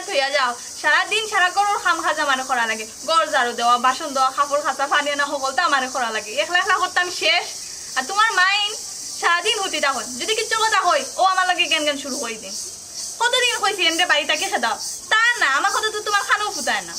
থইয়া যাও সারাদিন সারা গরুর খাম খাজা মানে করা লাগে গড় ঝাড়ু দেওয়া বাসন দেওয়া কাপড় খাঁচা পানি আনা সকলটা আমারে করা লাগে একলা একলা করতাম শেষ আর তোমার মাইন সারাদিন হতি তখন যদি কিচ্ছু কথা হয় ও আমার লাগে জ্ঞান জ্ঞান শুরু করে দিন কতদিন কইছি এমনি বাড়িটাকে খেদাও তা না আমার কথা তো তোমার খানাও ফুটায় না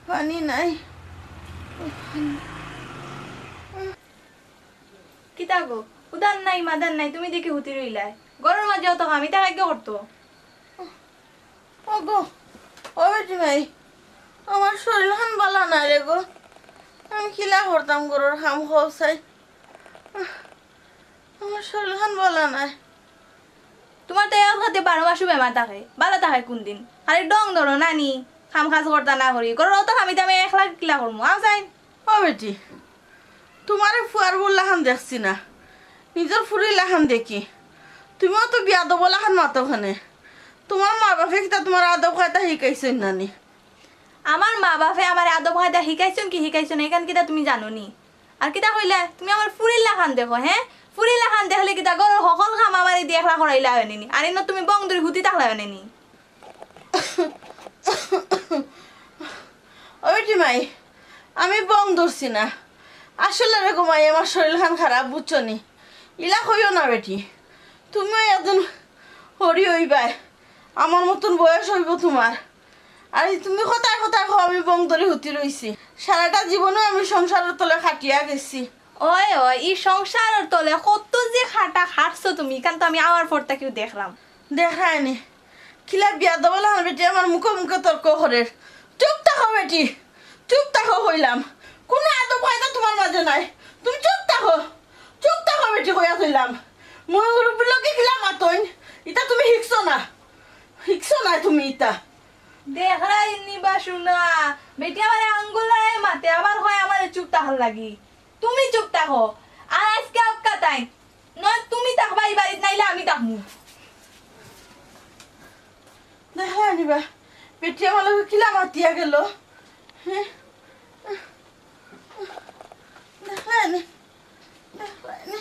পানি নাই কিতা গো উদান নাই মাদান নাই তুমি দেখি হুতি রইলাই গরুর মাঝে অত আমি তার আগে করতো ও গো ও বেটি ভাই আমার শরীর খান বালা না রে গো আমি খিলা করতাম গরুর খাম খাও চাই আমার শরীর খান বালা নাই তোমার তো এক হাতে 12 মাসও বেমার থাকে ভালো থাকে কোনদিন খালি ডং ধরো নানি খাম খাজ করতা না করি গরুর অত আমি আমি একলা কিলা করবো আও যাই ও বেটি তোমারে ফুয়ার বললা খান দেখছি না নিজের ফুরিলা খান দেখি তুমিও তো বিয়া দবলা খান মাতো খানে তোমার মা বাপে কিতা তোমার আদব খাইতা শিকাইছেন নানি আমার মা বাপে আমার আদব কায়দা শিকাইছন কি শিকাইছন এখান কিতা তুমি জানো নি আর কিতা কইলা তুমি আমার ফুরিল্লা খান দেখো হ্যাঁ ফুরিল্লা খান দেখলে কিতা গরুর সকল খাম আমার দিয়ে একলা করাইলা হয় নি আর ইনো তুমি বং ধরে হুতি থাকলা হয় নি ও বেটি মাই আমি বং ধরছি না আসলে রে গো মাই আমার শরীর খান খারাপ বুঝছো নি ইলা কইও না বেটি তুমিও একজন হরি হইবাই আমার মতন বয়স হইব তোমার আর তুমি কথায় কথায় খাও আমি বং ধরে হুতি রইছি সারাটা জীবনে আমি সংসারের তলে খাটিয়া গেছি ওই ওই এই সংসারের তলে কত যে খাটা খাটছো তুমি কারণ তো আমি আমার পরটা কেউ দেখলাম দেখায়নি খিলা বিয়া দেবলা বেটি আমার মুখে মুখে তর্ক করে চুপ থাকো বেটি চুপ থাকো হইলাম কোনো আদব কায়দা তোমার মাঝে নাই তুমি চুপ থাকো বেটি কইয়া থইলাম মই রূপলোকে খিলা মাতইন ইটা তুমি শিখছো না তুমি ইটা দেখলাই নিবা শুনা বেটি আমার আঙ্গুলায় মাতে আবার হয় আমার চুপ থাকার লাগি তুমি চুপ থাকো আর আজকে আপকা তাই নয় তুমি থাকবা এই বাড়িতে নাইলে আমি থাকবো দেখায়নি বা বেটি আমার লোক খিলা মাতিয়া গেল হ্যাঁ দেখায়নি দেখায়নি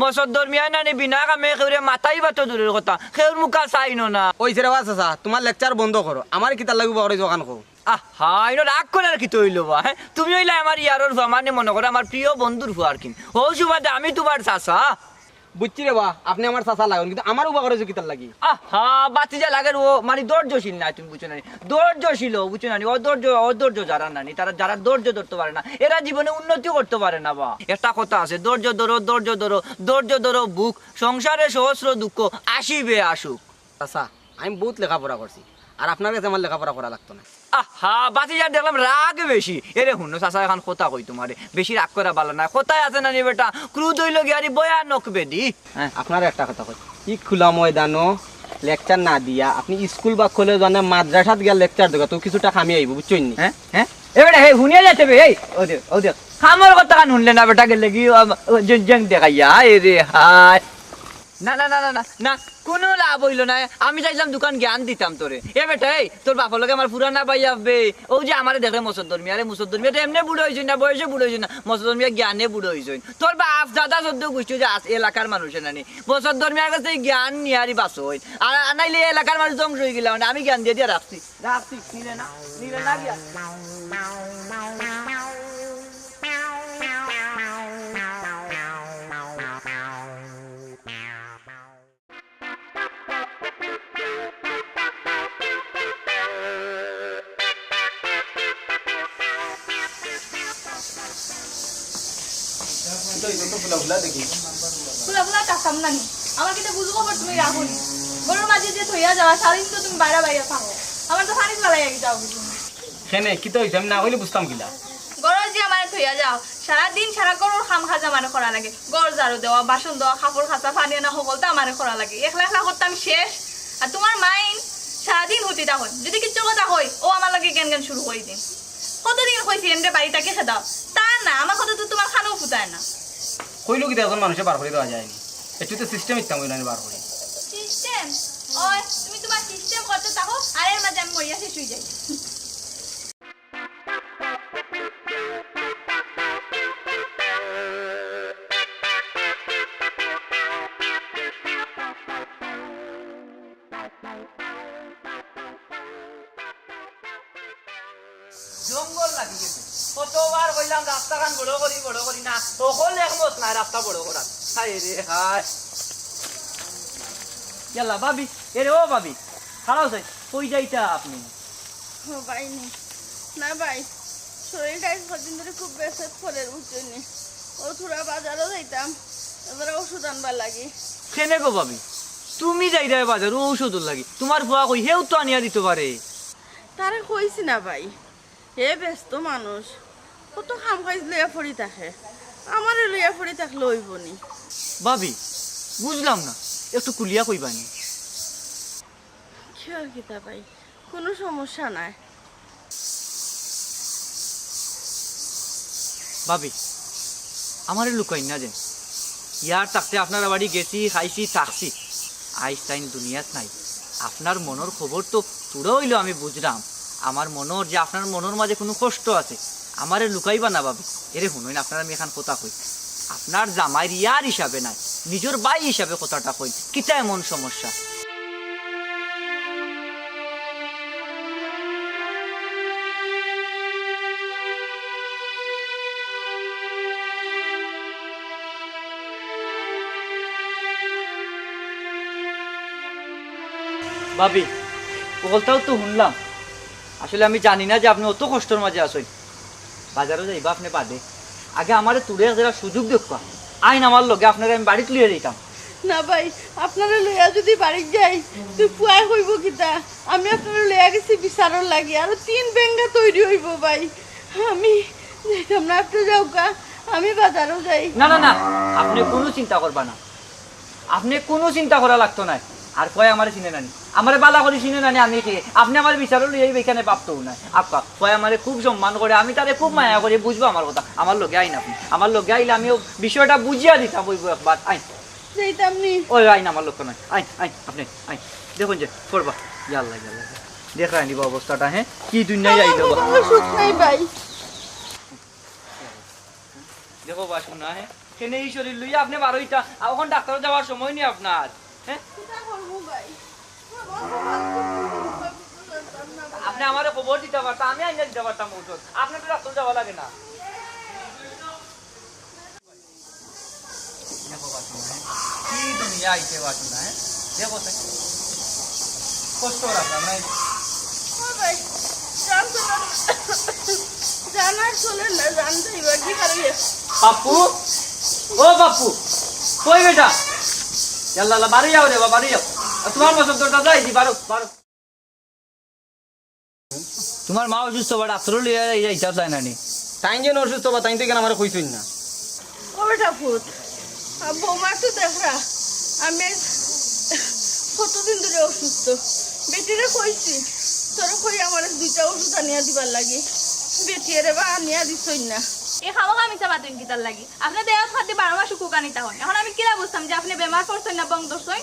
মসর দরমিয়া না বিনা কামে কেউরে মাথাই বাতো দূরের কথা কেউর মুখা চাইন না ওই ছেড়ে চাচা তোমার লেকচার বন্ধ করো আমার কিতা লাগবে ওরে দোকান কো আহা ইনো রাগ করে আর কি তৈল বা হ্যাঁ তুমি হইলে আমার ইয়ারোর মানে মনে করো আমার প্রিয় বন্ধুর ফুয়ার কিন ও সুবাদে আমি তোমার চাচা বুঝছি রে বা আপনি আমার চাচা লাগুন কিন্তু আমার উপা করে কিতার লাগি আহা বাতি যা লাগে ও মানে ধৈর্যশীল না তুমি বুঝছো না ধৈর্যশীল বুঝছো না অধৈর্য যারা নানি তারা যারা ধৈর্য ধরতে পারে না এরা জীবনে উন্নতি করতে পারে না বা একটা কথা আছে ধৈর্য ধরো বুক সংসারে সহস্র দুঃখ আসিবে আসুক চাচা আমি বহুত লেখাপড়া করছি আর আপনার কাছে আমার লেখাপড়া করা লাগতো না আহা বাতি যা দেখলাম রাগ বেশি এরে শুনো চাচা এখন কথা কই তোমারে বেশি রাগ করা ভালো না কোথায় আছে নানি বেটা ক্রুদ হইল গিয়ারি ভয়ানক বেদি হ্যাঁ আপনার একটা কথা কই ই খোলা ময়দানো লেকচার না দিয়া আপনি স্কুল বা কলেজ মানে মাদ্রাসাত গিয়া লেকচার দেগা তো কিছুটা খামি আইব বুঝছই নি হ্যাঁ হ্যাঁ এবারে হে শুনিয়া যাচ্ছে বে এই ও দেখ খামার কথা কান শুনলে না বেটা গেলে কি জং দেখাইয়া এ রে হায় না না না না না না কোনো লাভ হইল না। আমি চাইলাম দোকান জ্ঞান দিতাম তোরে। এ বেটা এই তোর বাপর লগে আমার পুরানা ভাই আসবে। ও যে আমারে দেখে মসদ্দর মিয়া, আরে মসদ্দর মিয়া তো এমনি বুড়ো হয়েছেন না, বয়সে বুড়ো হয়েছেন না, মসদ্দর মিয়া জ্ঞানে বুড়ো হয়েছেন। তোর বাপ দাদা সদ্য গোষ্ঠী যে এলাকার মানুষের নানি মসদ্দর মিয়ার কাছে জ্ঞান নিয়ারি বাস হই। আর নাইলে এলাকার মানুষ ধ্বংস হয়ে গেলাম না। আমি জ্ঞান দিয়ে দিয়ে রাখছি রাখছি নিলে না জ্ঞান। ফুলা ফুলা চাচাম নানি আমার কিন্তু বুঝু খবর তুমি রাখুনি গরুর মাঝে যে থইয়া যাওয়া সারাদিন তো তুমি বাইরে বাইরে থাকো। আমার তো পানি ফেলাই যাও তুমি কেনে কি তো হইছে আমি না কইলে বুঝতাম কিলা। গরজ যে আমার থইয়া যাও সারাদিন সারা গরুর খাম খাজা মানে করা লাগে, গড় ঝাড়ু দেওয়া, বাসন দেওয়া, কাপড় খাঁচা, পানি আনা সকল তো আমার করা লাগে। একলা একলা করতাম শেষ। আর তোমার মাইন সারাদিন হতি তখন যদি কিচ্ছু কথা কই ও আমার লাগে জ্ঞান জ্ঞান শুরু করে দিন। কতদিন কইছি এমনি বাড়িটাকে খেদাও, তা না আমার কথা তো তোমার খানাও ফুটায় না। কইলো কি এখন মানুষে বার করে দেওয়া যায়নি, একটু তো সিস্টেম ইচ্ছা কইলো বার করে। সিস্টেম ওই তুমি তোমার সিস্টেম করতে থাকো আর এর মাঝে আমি মরিয়া শেষ হয়ে যাই। জঙ্গল লাগি গেছে। কতবার কইলাম রাস্তা খান বড় করি না, সকল একমত নাই রাস্তা বড় করার। হায় রে হায়। ইয়াল্লা ভাবি, এরে ও ভাবি খারাপ চাই কই যাইতা আপনি? ও ভাই নি না ভাই, শরীরটা কদিন ধরে খুব বেসে ফলের বুঝছনি। ও থোড়া বাজারও যাইতাম, এবারে ওষুধ আনবার লাগি। কেনে গো ভাবি তুমি যাইতা বাজার ঔষধ লাগি? তোমার ফুয়া কই হেউ তো আনিয়া দিতে পারে। তারে কইছি না ভাই, হে ব্যস্ত মানুষ, কত খাম খাইজ লইয়া পড়ি থাকে, আমারে লইয়া পড়ি থাকলে হইবনি। ভাবি বুঝলাম না, একটু কুলিয়া কইবানি। কি আর কিতা ভাই, কোনো সমস্যা নাই। ভাবি আমারে লুকাই না যে ইয়ার থাকতে আপনার বাড়ি গেছি, খাইছি, থাকছি, আইনস্টাইন দুনিয়াত নাই। আপনার মনের খবর তো পুরো হইলো আমি বুঝলাম। আমার মনের যে আপনার মনের মাঝে কোনো কষ্ট আছে, আমারে লুকাইবা না ভাবি। এরে শুনুন আপনার আমি এখান কথা কই, আপনার জামাইর ইয়ার হিসাবে নাই, নিজের ভাই হিসাবে কথাটা কই। কিতা এমন সমস্যা? ভাবি ওগুলোটাও তো শুনলাম, আসলে আমি জানি না যে আপনি অত কষ্টের মাঝে আসেন। বাজারও যাইবা আপনি বাদে, আগে আমার তুলে যারা সুযোগ দেখা আইন আমার লগে আপনারা আমি বাড়িতে লইয়া যাইতাম। না ভাই, আপনারা লইয়া যদি বাড়ি যাই তুই পুয়াই হইব কিতা? আমি আপনারা লইয়া গেছি বিচারর লাগি, আরো 3 বেঙ্গা তৈরি হইব ভাই। আমি যাইতাম না, আপনি যাও কা, আমি বাজারও যাই। না না না, আপনি কোনো চিন্তা করবা না, আপনি কোনো চিন্তা করা লাগতো না। আর কয় আমার চিনে নানি, আমার বালা করে চিনে নানি আমি কে? আপনি আমার বিচারও লইয়াই এখানে পাবতও না। আপা কয় আমারে খুব সম্মান করে, আমি তারে খুব মায়া করে, বুঝবো আমার কথা। আমার লগে আইন, আপনি আমার লগে আইলে আমিও বিষয়টা বুঝিয়া দিতাম। বইব একবার আইন যাইতাম নি। ওই আইন আমার লক্ষ্য নয়, আইন আইন আপনি আইন। দেখুন যে করবা ইয়াল্লা ইয়াল্লা দেখা নিব অবস্থাটা। হ্যাঁ কি দুনিয়ায় আইল বা সুখ নাই ভাই। দেখো বাসু না। হ্যাঁ কেনে এই শরীর লইয়া আপনি বারোইটা, এখন ডাক্তার যাওয়ার সময় নেই আপনার। হ্যাঁ কিতা করব ভাই? আপনি আমারে খবর দিতে পারতাম, আমি আইনা দিতে পারতাম ঔষধ। আপনার তো ডাক্তার যাওয়া লাগে না। দেখো বাসু না, কি দুনিয়া আইছে বাসু না। হ্যাঁ দেখো কষ্ট রাখা নাই। ও ভাই, জানতো না, জানার চলে না, জানতে এবার কি করবে? পাপ্পু ও পাপ্পু কই বেটা? ইয়াল্লা বাড়ি যাও রে বাড়ি যাও। তোমার মতন তোরটা যাই দি বারো বারো। তোমার মা অসুস্থ বা ডাক্তার লিয়ে যাইতা চাই না নি? তাই যেন অসুস্থ বা তাই তো কেন আমার কইছই না। ও বেটা ফুট, বৌমা তো দেখা, আমি কতদিন ধরে অসুস্থ। বেটিরে কইছি তোর কই আমার 2টা ওষুধ আনিয়া দিবার লাগে, বেটিরে বা আনিয়া দিছই না। এই খাওয়া মিশা মাতুন কিতার লাগি আপনি দেহ খাতে 12 মাস কুকানিতা হন এখন আমি কিরা বুঝতাম যে আপনি বেমার করছেন না বং দর্শন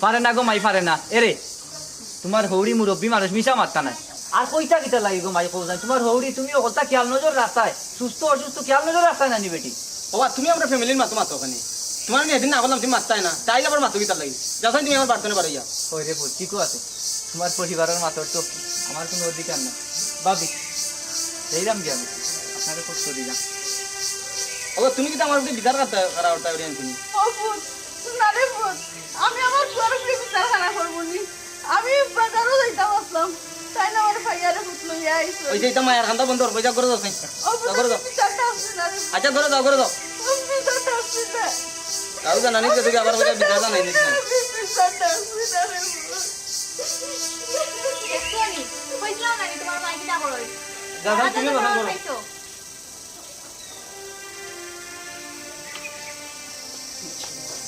পারে না গো মাই পারে না এরে তোমার হৌড়ি মুরব্বী মানুষ মিশা মারতা নাই আর কইতা কিতা লাগি গো মাই কৌজান তোমার হৌড়ি তুমি ওটা খেয়াল নজর রাস্তায় সুস্থ অসুস্থ খেয়াল নজর রাস্তায় নানি বেটি বাবা তুমি আমরা ফ্যামিলির মাতো মাতো ওখানে তোমার আমি এদিন না বললাম তুমি মারতাই না তাই আবার মাতো কিতার লাগি যখন তুমি আমার বাড়তে পারো ইয়া ওই রে ভুল ঠিকও আছে তোমার পরিবারের মাতর তো আমার কোনো অধিকার নেই ভাবি এইরাম কি আমি আপনাকে কষ্ট দিলাম বাবা তুমি কিন্তু আমার উপরে বিচার করা ওটা করিয়েন তুমি ও পুত না রে পুত আমি আমার ঘরে বিচার খানা করবো নি আমি বাজারও যাইতাম আসলাম তাই না আমার ভাইয়ারে পুত লইয়া আইছো ওই যে এটা মায়ের খান্দা বন্ধ করো পয়সা করে দাও ও পুত করে দাও বিচারটা আসছে না রে আচ্ছা করে দাও বিচারটা আসছে না তাও জানা নি তো আবার ওইটা বিচার জানাই নিচ্ছি বিচারটা আসছে না রে দেখছনি কইছিলাম না তোমার মাই কিটা করই যখন তুমি কথা বলো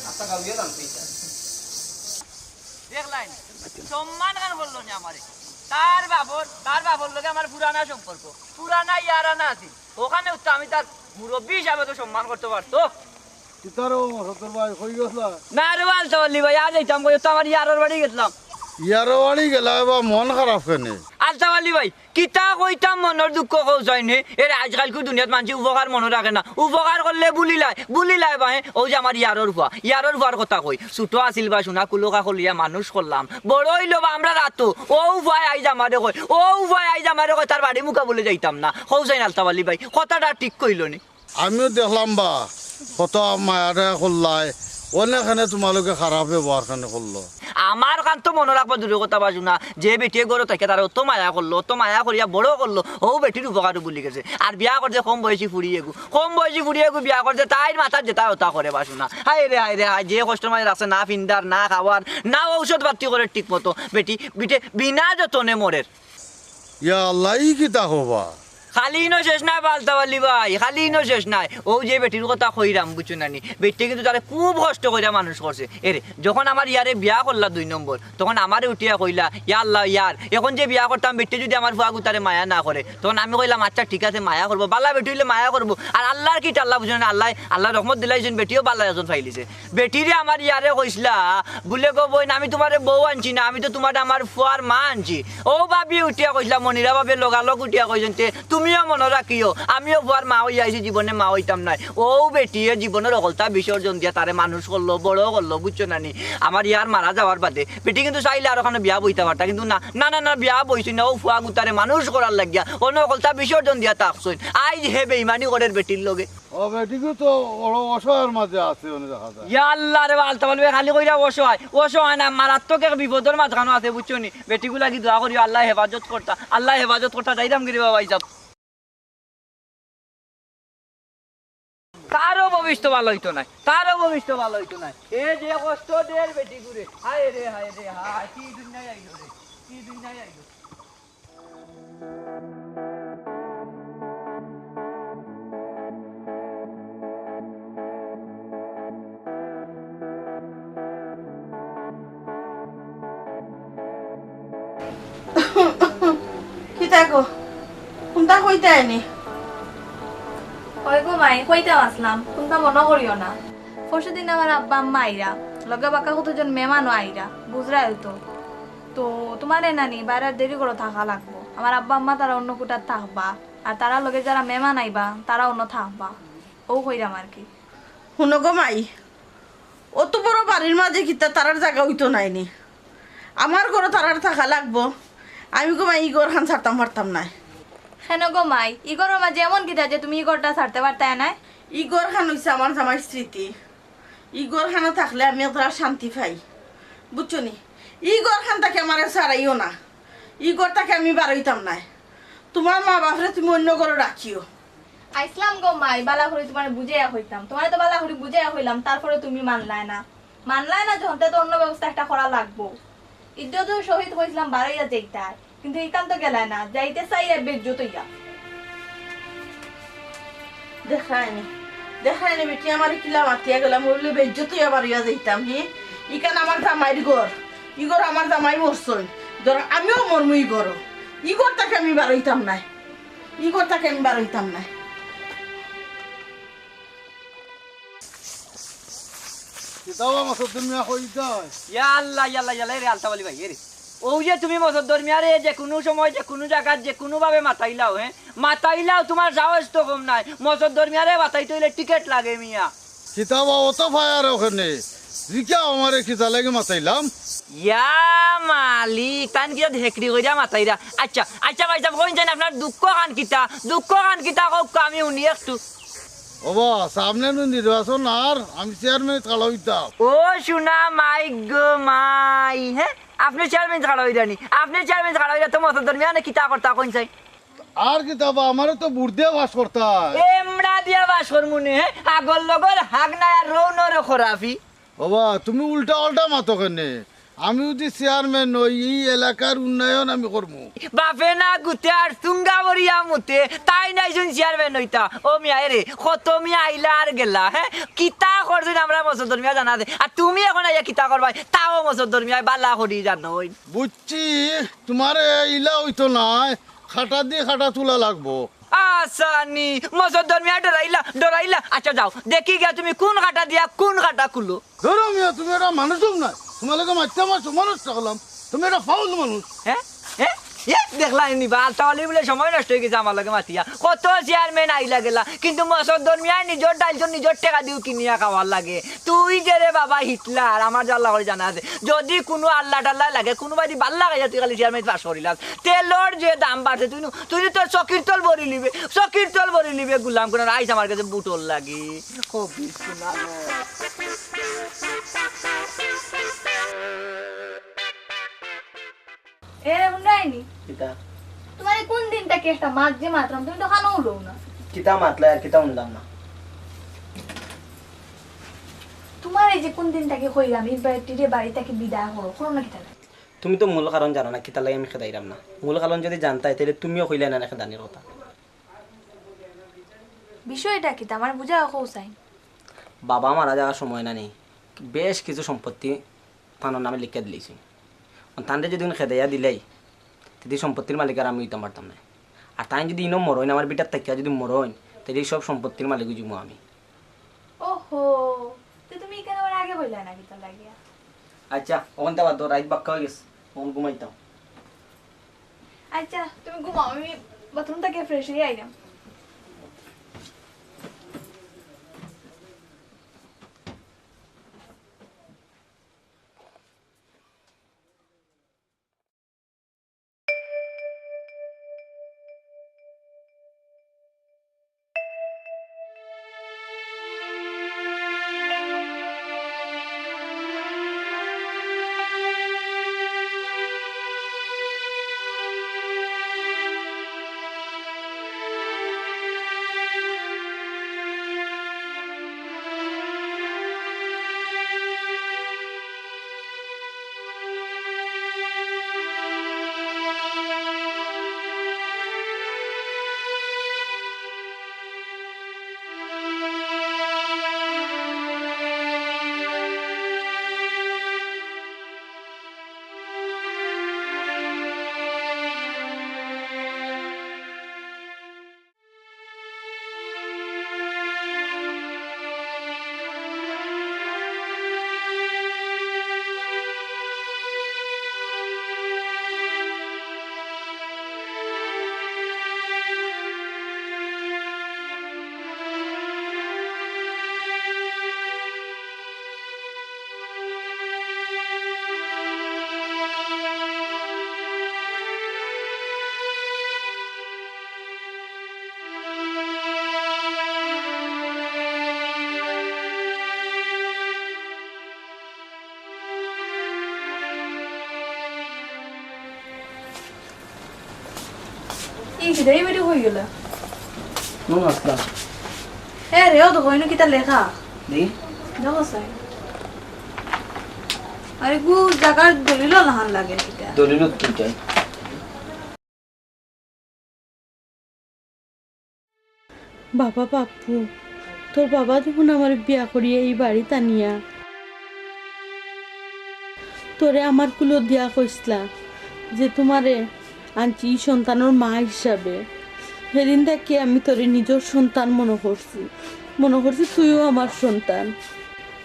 আচ্ছা কাল দিয়ে দাম পয়সা দেখলাই সম্মান গান বললো না আমারে তার বাবর লগে আমার পুরানা সম্পর্ক পুরানা ইয়ারানা আছে ওখানে তো আমি তার মুরব্বী হিসাবে তো সম্মান করতে পারতো কিতারো সতর ভাই কই গেছলা না রে বাল চলি ভাই আজ যাইতাম কই তো আমার ইয়ারের বাড়ি গেছিলাম ইয়ারো বাড়ি গেলা বা মন খারাপ কেনে আলতাওয়ালি ভাই কিতা কইতাম মনের দুঃখ কও যায়নি এর আজকালকে দুনিয়াত মানুষ উপকার মনে রাখে না উপকার করলে বুলি লাই বাহে ও যে আমার ইয়ারর ফুয়ার কথা কই ছোট আছিল বা সোনা কুলকা কলিয়া মানুষ করলাম বড় হইলো বা আমরা রাতো ও ভাই আইজ আমারে কই তার বাড়ি মুখা বলে যাইতাম না কও যাই আলতাওয়ালি ভাই কথাটা ঠিক কইলো নি আমিও দেখলাম বা কত মায়ারে করলাই অনেকখানে তোমালোকে খারাপ ব্যবহার খানে করলো আমার কান তো মনে রাখবো দূরের কথা বাজু না যে বেটিয়ে গড়ে থাকে তারা অত মায়া করলো অত মায়া করিয়া বড় করলো ও বেটির উপকার বলি গেছে আর বিয়া করছে কম বয়সী ফুরিয়ে গু বিয়া করছে তাই মাথার যেটা ওটা করে বাসু না হায় রে যে কষ্ট মায়ের আছে না ফিন্দার না খাওয়ার না ঔষধ পাতি করে ঠিক মতো বেটি বিনা যতনে মরের ইয়া আল্লাহ ই কিতা হবা খালি ইনো শেষ নাই পাল্টাবালি ভাই খালি ইনো শেষ নাই ও যে বেটির কথা কইরাম বুঝছো নানি বেটি কিন্তু তারা খুব কষ্ট কইরা মানুষ করছে এরে যখন আমার ইয়ারে বিয়া করলা 2 নম্বর তখন আমারে উঠিয়া কইলা ইয়া আল্লাহ ইয়ার এখন যে বিয়া করতাম বেটি যদি আমার ফুয়া গুতারে মায়া না করে তখন আমি কইলাম আচ্ছা ঠিক আছে মায়া করবো বালা বেটি হইলে মায়া করবো আর আল্লাহর কি আল্লাহ বুঝো না আল্লাহ রহমত দিলাইছেন বেটিও বালা একজন ফাইলিছে বেটিরে আমার ইয়ারে কইসলা বলে গো বই আমি তোমারে বউ আনছি না আমি তো তোমার আমার ফুয়ার মা আনছি ও ভাবি উঠিয়া কইসলা মনিরা ভাবে লগালগ উঠিয়া কইছেন তুমিও মনে রাখিও আমিও বুয়ার মা হইয়া আইছি জীবনে মা হইতাম নাই ও বেটিয়ে জীবনের অকলতা বিসর্জন দিয়া তারে মানুষ করলো বড় করলো বুঝছো নানি আমার ইয়ার মারা যাওয়ার বাদে বেটি কিন্তু চাইলে আর ওখানে বিয়া বইতে পারতা কিন্তু না বিয়া বইছি না ও ফুয়া গুতারে মানুষ করার লাগিয়া অন্য অকলতা বিসর্জন দিয়া তাকছইন আইজ হে বেইমানি করের বেটির লগে ও বেটিকে তো বড় অসহায়ের মাঝে আছে অনেক দেখা যায় ইয়া আল্লাহ রে আলতা বলবে খালি কইরা অসহায় না মারাত্মক এক বিপদের মাঝখানো আছে বুঝছো নি বেটিগুলা কি দোয়া করিও আল্লাহ হেফাজত করতা যাইতাম গিরি বাবা ইজাব তারও ভবিষ্য ভালো হইতো নাই এ যে কষ্ট দের বেটি ঘুরে হায় রে হায় কি দুনিয়ায় আইলো রে কি দুনিয়ায় আইলো কি থাকো কোনটা কইতে আইনি ওই গো মাই কইতে আসলাম তোমরা মনে করিও না পরশুদিন আমার আব্বা আম্মা আইরা লগে বাঁকা কতজন মেহমানও আইরা বুঝরাই তো তোমার নানি বাইরের দেরি করে থাকা লাগবো আমার আব্বা আম্মা তারা অন্য কোটার থাকবা আর তারা লগে যারা মেহমান আইবা তারা অন্য থাকবা ও কইরাম আর কি শুনো গো মাই অত বড় বাড়ির মাঝে কিতা তারার জায়গা হইতো নাইনি আমার ঘরে তারার থাকা লাগবো আমি গো মাই ই ঘর খান ছাড়তাম পারতাম না হেন গো মাই ইগরের মাঝে এমন কিতা যে তুমি ইগরটা ছাড়তে পারতে না ই ঘর খান হইছে আমার জামাই স্মৃতি ই ঘর খানা থাকলে আমি তোরা শান্তি পাই বুঝছো নি ই ঘর খান তাকে আমার ছাড়াইও না ই ঘর তাকে আমি বাড়াইতাম না তোমার মা বাপরে তুমি অন্য ঘরে রাখিও আইসলাম গো মাই বালাঘুরি তোমার বুঝাইয়া হইতাম তোমার তো বালাঘুরি বুঝাইয়া হইলাম তারপরে তুমি মানলাই না যখন তো অন্য ব্যবস্থা একটা করা লাগবো ইজ্জত শহীদ হইছিলাম বাড়াইয়া যেইটাই কিন্তু এখান তো গেলায় না যাইতে চাই বেজ্জত ইয়া দেখায়নি বেটি আমার কিলা মাতিয়া গেলাম বললে বেজ্জতই আবার ইয়া যাইতাম ইকান আমার জামাইর ঘর ই ঘর আমার জামাই মরছই ধর আমিও মরমু ই ঘর তাকে আমি বাড়াইতাম নাই ই কথাকে আমি বার হইতাম না। কিতাব আমার তুমি কইতাই ইয়াল্লা ইয়াল্লা ইয়াল্লা রে আলতা বলি ভাই রে ও যে তুমি মসদ দরমিয়ারে যে কোনো সময় যে কোনো জায়গা যে কোনো ভাবে মাতাইলাও মাতাইলাও তোমার সাহস তো কম নাই মসদ দরমিয়ারে মাতাইতে হইলে টিকিট লাগে মিয়া কিতাব অত ফায়ার ওখানে জিকা আমারে কিতা লাগে মাতাইলাম ইয়া মালিক তান কি হেকড়ি কইরা মাতাইরা আচ্ছা আচ্ছা ভাই সাহেব কইন জানি আপনার দুঃখ কান কিতা কক আমি উনি একটু ওবা সামনে নির্বাচন আর আমি চেয়ারম্যান কালো হইতাম ও শোনা মাই গো মাই আপনি চেয়ারম্যান ছাড়া হইরানি আপনি চেয়ারম্যান ছাড়া হইরা তো মসদ দরমিয়ানে কিতা করতা কইন চাই আর কিতাব আমারে তো বুড় দিয়ে বাস করতাম এমড়া দিয়া বাসর মুনে আগল লগর হাগ নাই আর রৌনর খরাফি বাবা তুমি উল্টা উল্টা মাতো কেনে আমি যদি চেয়ারম্যান নই এই এলাকার উন্নয়ন আমি করবো বাপে না গুতে আর তুঙ্গা বরিয়া মুতে তাই নাই শুন চেয়ারম্যান হইতা ও মিয়া রে কত মিয়া আইলা আর গেলা কিতা করছেন আমরা মসদর মিয়া জানা দে আর তুমি এখন আইয়া কিতা করবাই তাও মসদর মিয়া বালা করি জানো বুঝছি তোমার ইলা হইতো নাই খাটা দিয়ে খাটা তোলা লাগবো আসানি মসদর মিয়া ডরাইলা আচ্ছা যাও দেখি গিয়া তুমি কোন কাটা দিয়া কোন কাটা খুলো ধরো মিয়া তুমি এটা মানুষ না তোমালোকে মারতে মারছো মানুষ থাকলাম তুমি এটা ফাউল মানুষ দেখলা নিবা আলতাওয়ালি বলে সময় নষ্ট হয়ে গেছে আমার লগে মাতিয়া কত চেয়ারম্যান আইলা গেলা কিন্তু মসদর মিয়া নিজের ডাইলজন নিজের টাকা দিও কিনিয়া খাওয়ার লাগে তুই যে রে বাবা হিটলার আমার যে আল্লাহ করে জানা আছে যদি কোনো আল্লাহ টাল্লাহ লাগে কোনো বাড়ি ভাল লাগে তুই খালি চেয়ারম্যান পাস করিলাম তেলর যে দাম বাড়ছে তুই তোর চকির তল ভরি লিবে গুলাম কোন আইস আমার কাছে বুটল লাগে কবি শোনানো এরকম নাইনি তোমার কোন দিনটা কি একটা মাছ যে মাত্রাম তুমি তো খানো হলো না কিতা মাতলা আর কিতা উনলাম না তোমার এই যে কোন দিনটাকে কইলাম এই বাড়িতে বাড়িটাকে বিদায় করো করো না কিতা তুমি তো মূল কারণ জানো না কিতা লাগে আমি খেদাইরাম না মূল কারণ যদি জানতাই তাহলে তুমিও কইলে না খেদানির কথা বিষয়টা কি আমার বুঝা কৌসাই বাবা মারা যাওয়ার সময় না নেই বেশ কিছু সম্পত্তি তানোর নামে লিখে দিলেছি তানরে যদি খেদাইয়া দিলেই যদি সম্পত্তির মালিক আর আমি হইতাম পারতাম না আর তাই যদি ইনো মরইন আমার বিটার থাকিয়া যদি মরইন তাহলে সব সম্পত্তির মালিক জুমো আমি ওহো তো তুমি কেন আমার আগে বললা না কিতা লাগিয়া আচ্ছা ওখান থেকে তো রাইট বাক্কা হয়ে গেছে ওখান ঘুমাইতাম আচ্ছা তুমি ঘুমাও আমি বাথরুম থেকে ফ্রেশ হয়ে আইলাম এই বেরি হয়ে গেল নুন আসলাম হ্যাঁ রে ও তো হইনো কিতা লেখা দেখি দেখো সাই আরে গু জায়গার দলিল লাহান লাগে কিতা দলিল কি চাই বাবা বাপু তোর বাবা যখন আমার বিয়া করিয়ে এই বাড়ি টানিয়া তোরে আমার কুলো দিয়া কইসলা যে তোমারে আনছি সন্তানের মা হিসাবে সেদিন থেকে আমি তোরে নিজের সন্তান মনে করছি তুইও আমার সন্তান।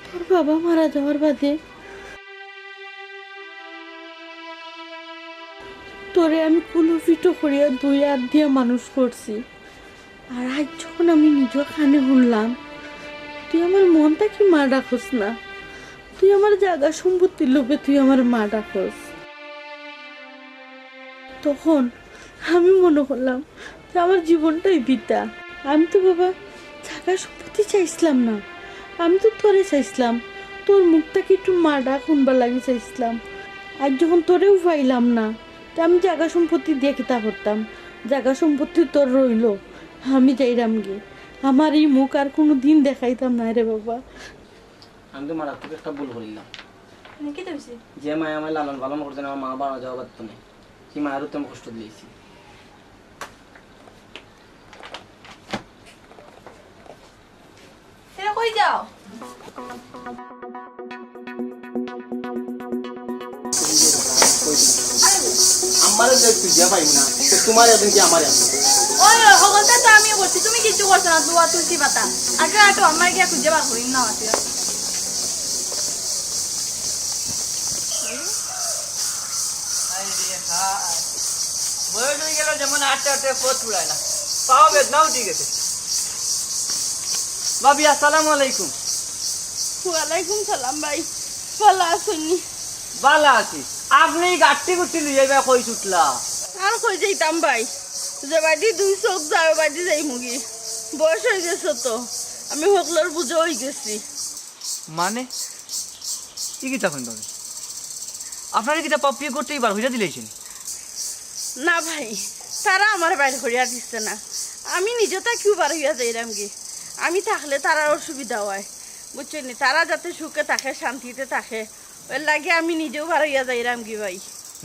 তোর বাবা মারা যাওয়ার বাদে তোরে আমি কুলুফিটো করিয়া 2 হাত দিয়ে মানুষ করছি। আর আজ যখন আমি নিজের কানে শুনলাম তুই আমার মনটা কি মা ডাকস না, তুই আমার জায়গা সম্পত্তির লোভে তুই আমার মা ডাকস, তখন আমি মনে করলাম যে আমার জীবনটাই বিদ্যা। আমি তো বাবা জায়গা সম্পত্তি চাইছিলাম না, আমি তো তোরে চাইছিলাম, তোর মুখটাকে একটু মা ডাক শুনবার লাগে চাইছিলাম। আর যখন তোরেও পাইলাম না, তা আমি জায়গা সম্পত্তি দিয়ে কিতা করতাম? জায়গা সম্পত্তি তোর রইল, আমি যাইরাম গিয়ে আমার এই মুখ আর কোনো দিন দেখাইতাম না রে বাবা। আমি তো মারাত্মক একটা ভুল করিলাম। কি হইছে? যে মায় আমার লালন পালন করতেন, আমার মা বাবা যাওয়া পারতো না, সেই মায়েরও তো আমি কষ্ট দিয়েছি। এরা কই যাও? আমার খুঁজে পাইব না, তোমার একদিন কি আমার একদিন। ওই সকলটা তো আমিও করছি, তুমি কিছু করছো না। দুয়া তুলসী পাতা আগে আটো আমার গিয়া খুঁজে বার করিম না আছে। বয়স হয়ে গেল যেমন আটটা আটটা পথ উড়ায় না, পাওয়া বেদনাও ঠিক আছে। ভাবি আসসালামু আলাইকুম। ওয়ালাইকুম সালাম ভাই, ভালো আসুনি? ভালো আছি। আপনি গাঠটি গুটি লইয়া বা কই ছুটলা? আর কই যাইতাম ভাই, যে বাড়ি 2 চোখ যাও বাড়ি যাই মুগি, বয়স হয়ে গেছে তো, আমি হকলার বুঝে হয়ে গেছি। মানে কি কিতা কইন তবে আপনার কিতা পাপিয়ে করতে এবার হইয়া দিলেছেন? না ভাই, তারা আমার বাইরে করিয়া দিচ্ছে না, আমি নিজে তা কিউ বার হইয়া যাইরাম গি। আমি থাকলে তারা অসুবিধা হয়, বুঝছেন? তারা যাতে সুখে থাকে, শান্তিতে থাকে, ওর লাগে আমি নিজেও বার হইয়া যাইরাম গি ভাই।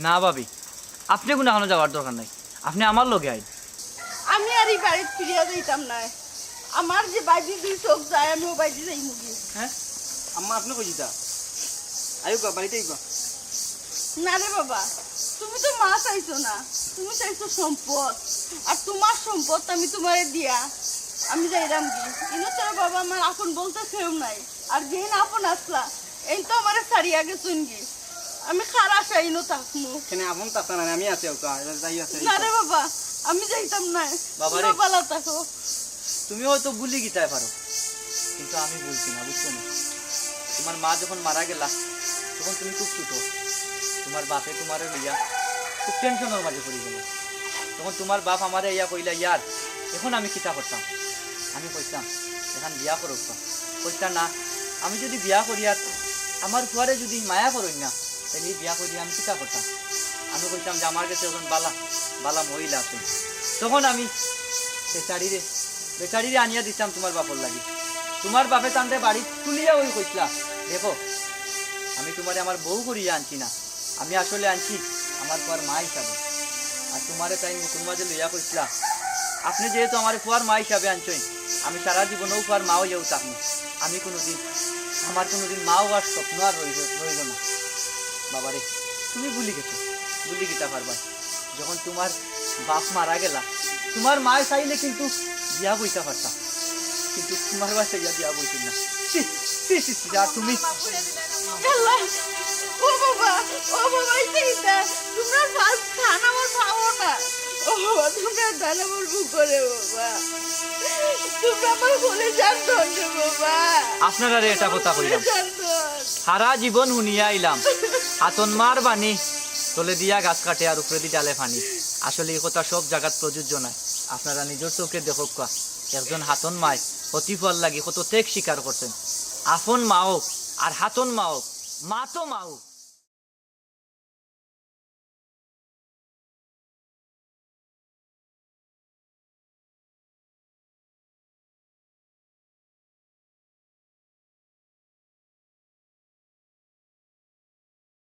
না ভাবি, আপনি কোনো এখনো যাওয়ার দরকার নাই, আপনি আমার লগে আইন। আমি আর এই বাড়িতে ফিরিয়া যাইতাম না, আমার যে বাড়ি 2 চোখ যায় আমি ও বাড়ি যাই মুগি। হ্যাঁ আম্মা, আপনি কই যেতা? আইও বাড়িতে আইবা। না রে বাবা, তুমি তো মা চাইছো না, তুমি চাইছো সম্পদ, আর তোমার সম্পদ আমি তোমারে দিয়া আমি যাইরাম গি। ইনো তোর বাবা আমার আপন বলতে কেউ নাই, আর যেন আপন আসলা এই তো আমার সারিয়া গেছুন গি, আমি খারাপ চাইনো থাকমু। এখানে আপন তাতা না, আমি আছি যাই আছে। না রে বাবা, আমি যাইতাম না, বাবা রে। তোমরা পালা থাকো। তুমি হয়তো ভুলি গিতায় পারো, কিন্তু আমি বলছি না, বুঝছো না? তোমার মা যখন মারা গেলা তখন তুমি খুব ছোট, তোমার বাপে তোমারে লইয়া খুব টেনশনের মাঝে পড়ে গেল। তখন তোমার বাপ আমারে ইয়া কইলা, ইয়ার এখন আমি কিতা করতাম? আমি কইতাম এখন বিয়া করো। কইতা না, আমি যদি বিয়া করিয়া আমার ফুয়ারে যদি মায়া করই না, তাহলে বিয়া করিয়া আমি কিতা করতাম? আমি কইতাম যে আমার কাছে এখন বালা বালা মহিলা আছে। তখন আমি বেচারিরে আনিয়া দিতাম তোমার বাপর লাগি। তোমার বাপে তান্তে বাড়ি তুলিয়া ওই কইতলা, দেখো আমি তোমারে আমার বউ করিয়া আনছি না, আমি আসলে আনছি আমার ফুয়ার মা হিসাবে। আর তোমারে তাই মুখুর মাঝে লইয়া কইতলা, আপনি যেহেতু আমার ফুয়ার মা হিসাবে আনছেন, আমি সারা জীবনেও ফুয়ার মাও যেও থাকবো, আমি কোনোদিন আমার কোনোদিন মাও আর স্বপ্ন আর রইল না। বাবারে, তুমি ভুলি গেছো, ভুলি গিতা পারবা। যখন তোমার বাপ মারা গেলা, তোমার মা চাইলে কিন্তু বিয়া বইতে পারতাম, কিন্তু তোমার বাসায় বিয়া বইতেন না। আর তুমি আল্লাহ, ও বাবা, ও বাবা, এইটা তোমরা ফাল খান আমার খাও না। ও বাবা, তোমরা জানা বলবো করে বাবা, তোমরা আমার বলে জানতো না বাবা। আপনারা এটা কথা কইলাম, জানতো সারা জীবন শুনিয়া আইলাম হাতন মার বাণী, তলে দিয়া গাছ কাটে আর উপরে দি ডালে ফানি। আসলে এই কথা সব জায়গাত প্রযোজ্য নয়। আপনারা নিজের চোখে দেখো, একজন হাতন মায় অতি ফল লাগি কত ত্যাগ স্বীকার করছেন। আপন মাও আর হাতন মাও, মা তো মাও।